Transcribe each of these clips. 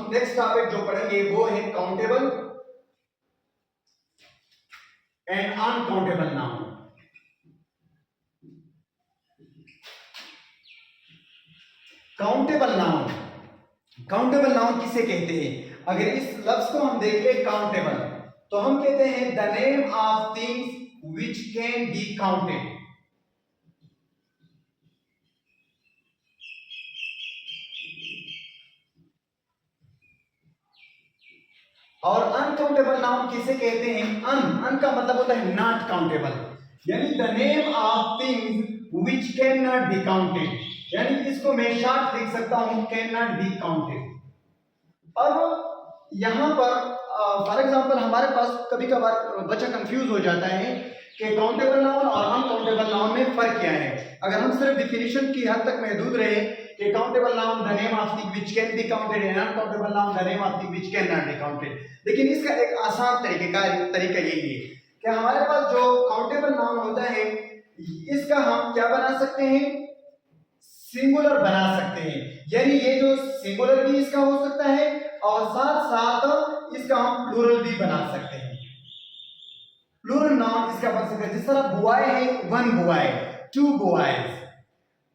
Next topic जो पढ़ेंगे वो है countable and uncountable noun. Countable noun, countable noun किसे कहते हैं? अगर इस लफ्ज को हम देख ले काउंटेबल, तो हम कहते हैं the name of things which can be counted. और अनकाउंटेबल नाउन किसे कहते हैं? अन का मतलब होता है नॉट काउंटेबल, यानी the name of things which can not be counted, यानी इसको मैं शॉर्ट लिख सकता हूं कैन नॉट बी काउंटेड। अब यहां पर फॉर एग्जांपल हमारे पास कभी कभार बच्चा कंफ्यूज हो जाता है कि काउंटेबल नाउन और अनकाउंटेबल नाउन में फर्क क्या है। अगर हम सिर्फ डिफिनेशन की हद तक महदूद रहे कि countable noun the name of thing which can be counted and uncountable noun the name of thing which can not be counted, लेकिन इसका एक आसान तरीका यही है कि हमारे पास जो काउंटेबल नाउन होता है इसका हम क्या बना सकते हैं? सिंगुलर बना सकते हैं, यानी ये जो सिंगुलर भी इसका हो सकता है और साथ साथ इसका हम प्लूरल भी बना सकते हैं। प्लूरल नाउन इसका बन सकता है, जिस तरह बॉय है one boy, two boys,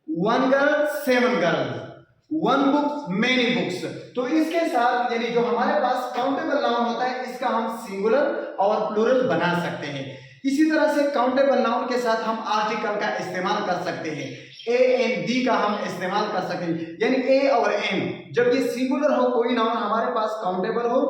one girl seven girls, one book many books. तो इसके साथ यानी जो हमारे पास काउंटेबल नाउन होता है इसका हम सिंगुलर और प्लूरल बना सकते हैं। इसी तरह से काउंटेबल नाउन के साथ हम आर्टिकल का इस्तेमाल कर सकते हैं, ए एंड दी का हम इस्तेमाल कर सकते हैं, यानी ए और एम जब ये सिंगुलर हो, कोई नाउन हमारे पास काउंटेबल हो,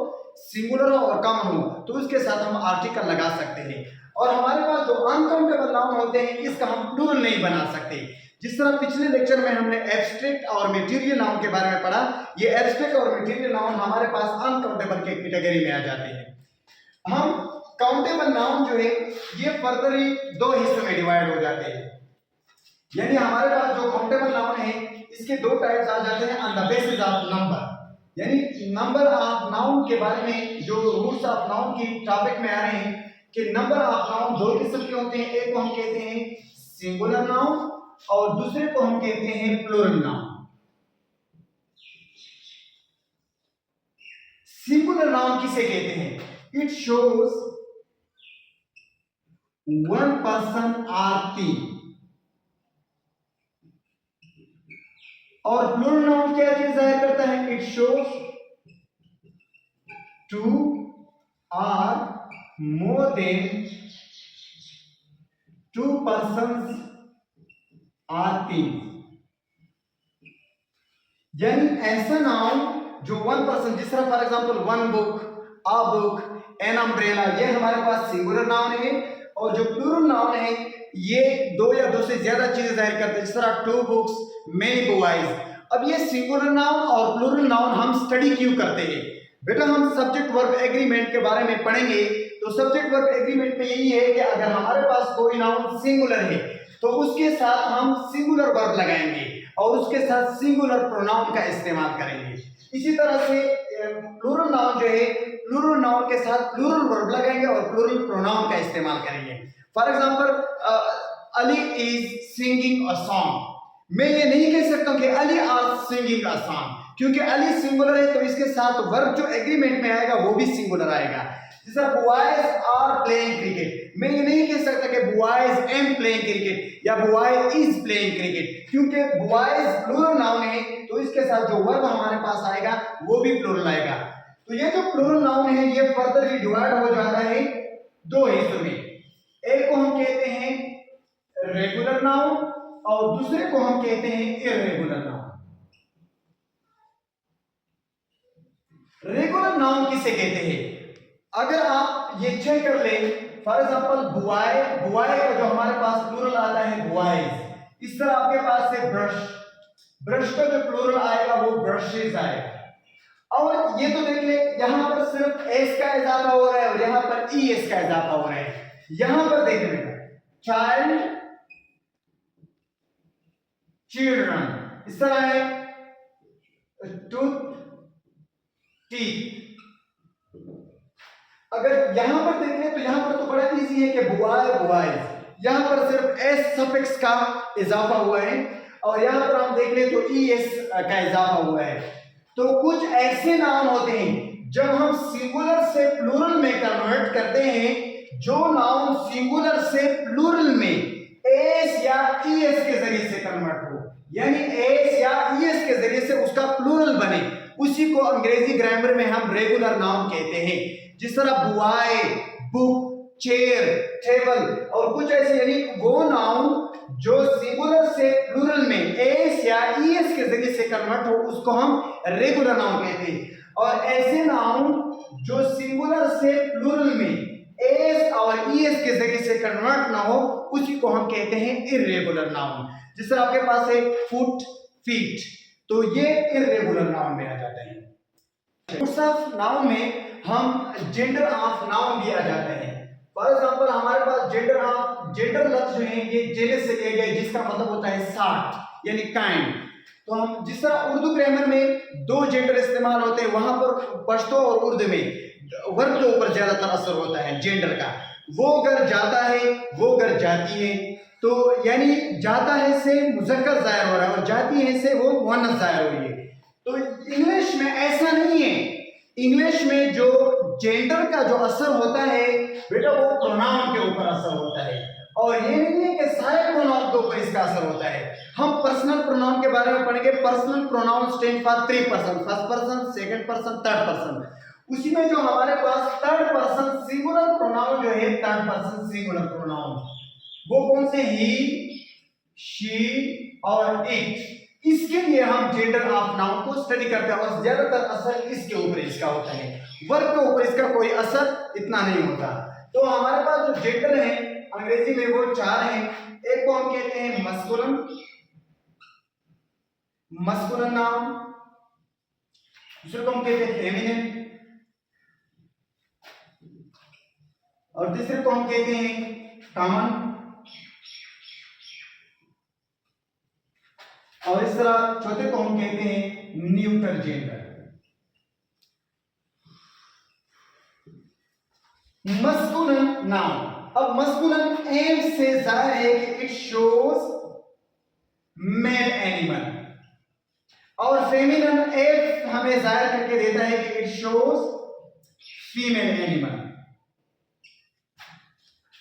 सिंगुलर हो और कम हो, तो उसके साथ हम आर्टिकल लगा सकते हैं। और हमारे पास जो अनकाउंटेबल नाउन होते हैं इसका हम प्लूरल नहीं बना सकते। जिस तरह पिछले लेक्चर में हमने एब्स्ट्रैक्ट और मटेरियल नाउन के बारे में पढ़ा, ये एब्स्ट्रैक्ट और मटेरियल नाउन हमारे पास अनकाउंटेबल के कैटेगरी में आ जाते हैं। हम काउंटेबल नाउन जो है ये फर्दर ही दो हिस्सों में डिवाइड हो जाते हैं, यानी हमारे पास जो काउंटेबल नाउन है इसके दो टाइप्स आ जाते हैं on the basis of number, यानी नंबर ऑफ नाउन के बारे में जो रूट्स ऑफ नाउन की टॉपिक में आ रहे हैं कि नंबर ऑफ नाउन दो किस्म के होते हैं, एक को हम कहते हैं सिंगुलर नाउन और दूसरे को हम कहते हैं प्लूरल नाउन। सिंगुलर नाउन किसे कहते हैं? इट शोज वन पर्सन और थिंग। और प्लूरल नाउन क्या चीज जाहिर करता है? इट शोज टू और मोर देन टू पर्सन्स और थिंग्स, यानी ऐसा नाउन जो वन पर्सन, जिस तरह for example one book, a book, an umbrella, ये हमारे पास सिंगुलर नाउन है। और जो प्लूरल नाउन है ये दो या दो से ज्यादा चीजें जाहिर करते हैं, जिस तरह टू बुक्स, मेनी बॉयज। अब ये सिंगुलर नाउन और प्लूरल नाउन हम स्टडी क्यों करते हैं? बेटा हम सब्जेक्ट वर्ब एग्रीमेंट के बारे में पढ़ेंगे, तो सब्जेक्ट वर्ब एग्रीमेंट में यही है कि अगर हमारे पास कोई नाउन सिंगुलर है तो उसके साथ हम सिंगुलर वर्ब लगाएंगे और उसके साथ सिंगुलर प्रोनाउन का इस्तेमाल करेंगे। इसी तरह से प्लूरल नाउन जो है प्लूरल नाउन के साथ प्लूरल वर्ब लगाएंगे और प्लूरल प्रोनाउन का इस्तेमाल करेंगे। For example Ali is singing a song, मैं ये नहीं कह सकता कि Ali are singing a song, क्योंकि अली सिंगुलर है तो इसके साथ वर्ब जो एग्रीमेंट में आएगा वो भी सिंगुलर आएगा। जैसे बॉयज आर प्लेइंग क्रिकेट, मैं ये नहीं कह सकता कि बॉयज एम प्लेइंग क्रिकेट या बॉय इज प्लेइंग क्रिकेट, क्योंकि बॉयज प्लूरल नाउन है तो इसके साथ जो वर्ब हमारे पास आएगा वो भी प्लूरल आएगा। तो ये जो प्लूरल नाउन है ये फर्दर ही डिवाइड हो जाता है दो हिस्सों में, एक को हम कहते हैं रेगुलर नाउन और दूसरे को हम कहते हैं इर्रेगुलर नाउन। रेगुलर नाउन किसे कहते हैं? अगर आप ये चेक कर ले, फॉर एग्जांपल बॉय, बॉय का जो हमारे पास प्लूरल आता है बॉयज। इस तरह आपके पास है ब्रश, ब्रश का जो प्लूरल आएगा वो ब्रशेस आएगा। और ये तो देख ले यहां पर सिर्फ एस का इजाफा हो रहा है और यहां पर ई एस का इजाफा हो रहा है। यहां पर देख लेना चाइल्ड, चिल्ड्रन, इस तरह है टूथ, टीथ। अगर यहां पर देख ले तो यहां पर तो बड़ा इजी है कि बॉय बॉयज, यहां पर सिर्फ एस सफिक्स का इजाफा हुआ है और यहां पर हम देख ले तो ई एस का इजाफा हुआ है। तो कुछ ऐसे नाउन होते हैं जब हम सिंगुलर से प्लूरल में कन्वर्ट करते हैं, जो नाउन सिंगुलर से प्लूरल में एस या ईएस के जरिए से कन्वर्ट हो, यानी एस या ईएस के जरिए से उसका प्लूरल बने, उसी को अंग्रेजी ग्रामर में हम रेगुलर नाउन कहते हैं। जिस तरह बॉय, बुक, चेयर, टेबल और कुछ ऐसे, यानी वो नाउन जो सिंगुलर से प्लूरल में एस या ईएस के जरिए से कन्वर्ट हो, उसको हम रेगुलर नाउन कहते हैं। और ऐसे नाउन जो सिंगुलर से प्लूरल में एस और ईएस के जरिए से कन्वर्ट ना हो, उसी को हम कहते हैं इर्रेगुलर नाउन। जिस तरह आपके पास है फुट, फीट, तो ये इर्रेगुलर नाउन में आ जाते हैं। रूट्स ऑफ नाउन में हम जेंडर ऑफ नाउन भी आ जाते हैं। फॉर एग्जांपल हमारे पास जेंडर लफ्ज जो है ये जेनस से लिए गए, जिसका मतलब होता है सार्ट यानी काइंड। तो हम जिस तरह उर्दू ग्रामर में दो जेंडर इस्तेमाल होते हैं, वहां पर पश्तो और उर्दू में वर्ब के ऊपर ज्यादातर असर होता है जेंडर का। वो घर जाता है, वो घर जाती है, तो यानी जाता है से मुज़क्कर जाहिर हो रहा है और जाती है से वो मुअन्नस जाहिर हो रही है। तो इंग्लिश में ऐसा नहीं है। इंग्लिश में जो जेंडर का जो असर होता है बेटा, वो प्रोनाउन के ऊपर असर होता है। और ये नहीं है कि सारे प्रोनाउन के ऊपर इसका असर होता है। हम पर्सनल प्रोनाउन के बारे में पढ़ेंगे। Personal pronoun stand for 3 person, first person, second person, third person. उसी में जो हमारे पास थर्ड पर्सन सिंगुलर प्रोनाउन जो है, थर्ड पर्सन सिंगुलर प्रोनाउन, वो कौन से? ही, शी और इट। इसके लिए हम जेंडर ऑफ नाउन को स्टडी करते हैं और ज्यादातर असर इसके ऊपर इसका होता है, वर्ब के ऊपर इसका कोई असर इतना नहीं होता। तो हमारे पास जो जेंडर है अंग्रेजी में वो 4 हैं। एक को हम कहते हैं मस्कुलिन नाउन, दूसरे को हम कहते हैं फेमिनिन, और तीसरे को हम कहते हैं कॉमन, और इस तरह चौथे को हम कहते हैं न्यूट्रल जेंडर। मस्कुलिन नाउन, अब मस्कुलिन एम से जाहिर है कि इट शोज मेल एनिमल, और फेमिनिन एफ हमें जाहिर करके देता है कि इट शोज फीमेल एनिमल।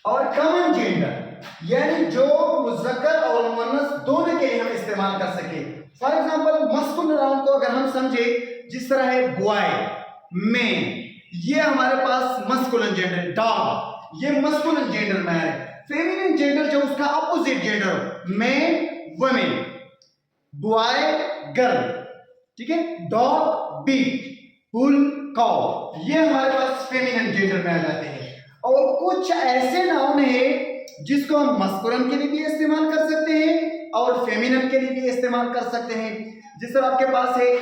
और कॉमन जेंडर यानी जो मुज़क्कर और मुअन्नस दोनों के लिए हम इस्तेमाल कर सके। फॉर एग्जांपल मस्कुलिन नाउन को अगर हम समझे, जिस तरह है बॉय, मैन, ये हमारे पास मस्कुलिन जेंडर। डॉग, ये मस्कुलिन जेंडर में है। फेमिनिन जेंडर जो उसका opposite gender, man, women, boy, girl, ठीक है, डॉग, बीट, बुल, काउ, ये हमारे पास फेमिनिन जेंडर में आ जाते हैं। और कुछ ऐसे नाउन है जिसको हम मस्कुलिन के लिए भी इस्तेमाल कर सकते हैं और फेमिनिन के लिए भी इस्तेमाल कर सकते हैं। जिस तरह आपके पास है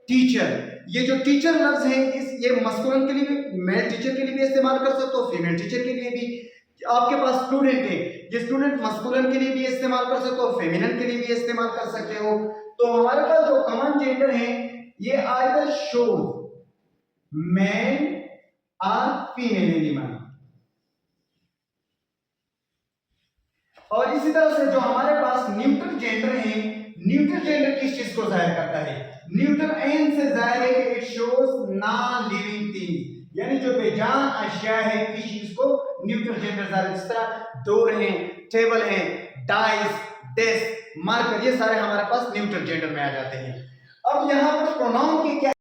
टीचर, ये जो टीचर लफ्ज है ये मस्कुलिन के लिए भी, मेल टीचर के लिए भी इस्तेमाल कर सकते हो, फीमेल टीचर के लिए भी। आपके पास स्टूडेंट है, ये स्टूडेंट मस्कुलिन के लिए भी इस्तेमाल कर सकते हो, फेमिनिन के लिए भी इस्तेमाल कर सकते हो। तो हमारे पास जो कॉमन जेंडर है ये आइदर शोज मैन और फीमेल एनिमल। और इसी तरह से जो हमारे पास न्यूट्रल जेंडर है, न्यूट्रल जेंडर किस चीज को जाहिर करता है? न्यूट्रल एन से जाहिर है कि it shows non living thing, यानी जो बेजान अशिया है किस चीज को न्यूट्रल जेंडर जाहिर। जिस तरह डोर है, टेबल है, डाइस, डेस्क, मार्कर, ये सारे हमारे पास न्यूट्रल जेंडर में आ जाते हैं। अब यहाँ पर प्रोनाउन की क्या